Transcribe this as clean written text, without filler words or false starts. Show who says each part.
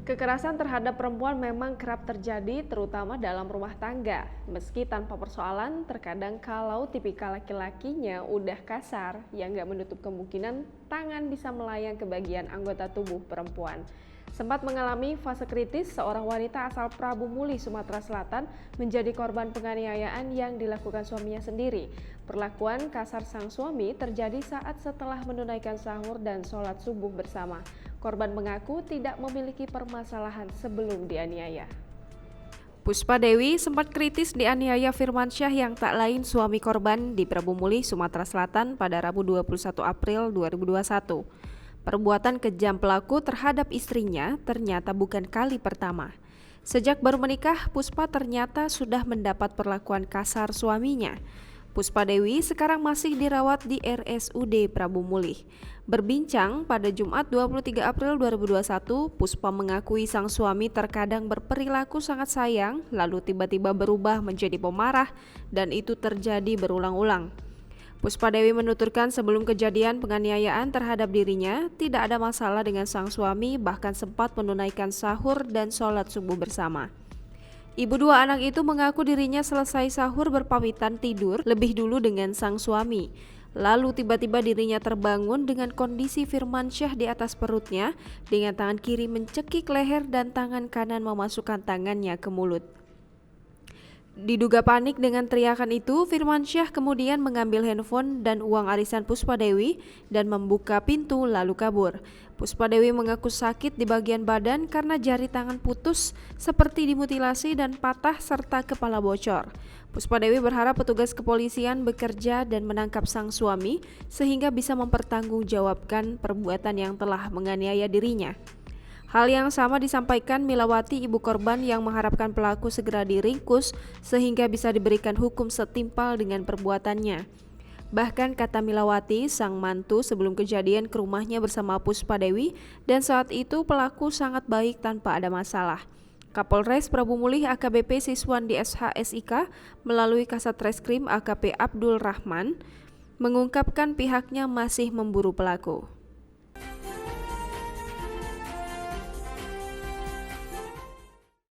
Speaker 1: Kekerasan terhadap perempuan memang kerap terjadi terutama dalam rumah tangga. Meski tanpa persoalan, terkadang kalau tipikal laki-lakinya udah kasar, ya nggak menutup kemungkinan tangan bisa melayang ke bagian anggota tubuh perempuan. Sempat mengalami fase kritis, seorang wanita asal Prabu Muli, Sumatera Selatan menjadi korban penganiayaan yang dilakukan suaminya sendiri. Perlakuan kasar sang suami terjadi saat setelah menunaikan sahur dan sholat subuh bersama. Korban mengaku tidak memiliki permasalahan sebelum dianiaya. Puspa Dewi sempat kritis dianiaya Firmansyah yang tak lain suami korban di Prabu Muli, Sumatera Selatan pada Rabu 21 April 2021. Perbuatan kejam pelaku terhadap istrinya ternyata bukan kali pertama. Sejak baru menikah, Puspa ternyata sudah mendapat perlakuan kasar suaminya. Puspa Dewi sekarang masih dirawat di RSUD Prabu Muli. Berbincang pada Jumat 23 April 2021, Puspa mengakui sang suami terkadang berperilaku sangat sayang, lalu tiba-tiba berubah menjadi pemarah, dan itu terjadi berulang-ulang. Puspa Dewi menuturkan sebelum kejadian penganiayaan terhadap dirinya, tidak ada masalah dengan sang suami, bahkan sempat menunaikan sahur dan sholat subuh bersama. Ibu dua anak itu mengaku dirinya selesai sahur berpamitan tidur lebih dulu dengan sang suami. Lalu tiba-tiba dirinya terbangun dengan kondisi Firmansyah di atas perutnya dengan tangan kiri mencekik leher dan tangan kanan memasukkan tangannya ke mulut. Diduga panik dengan teriakan itu, Firmansyah kemudian mengambil handphone dan uang arisan Puspa Dewi dan membuka pintu lalu kabur. Puspa Dewi mengaku sakit di bagian badan karena jari tangan putus seperti dimutilasi dan patah serta kepala bocor. Puspa Dewi berharap petugas kepolisian bekerja dan menangkap sang suami sehingga bisa mempertanggungjawabkan perbuatan yang telah menganiaya dirinya. Hal yang sama disampaikan Milawati, ibu korban, yang mengharapkan pelaku segera diringkus sehingga bisa diberikan hukum setimpal dengan perbuatannya. Bahkan kata Milawati, sang mantu sebelum kejadian ke rumahnya bersama Puspa Dewi dan saat itu pelaku sangat baik tanpa ada masalah. Kapolres Prabu Muli AKBP Siswandi SHSIK melalui Kasat Reskrim AKP Abdul Rahman mengungkapkan pihaknya masih memburu pelaku.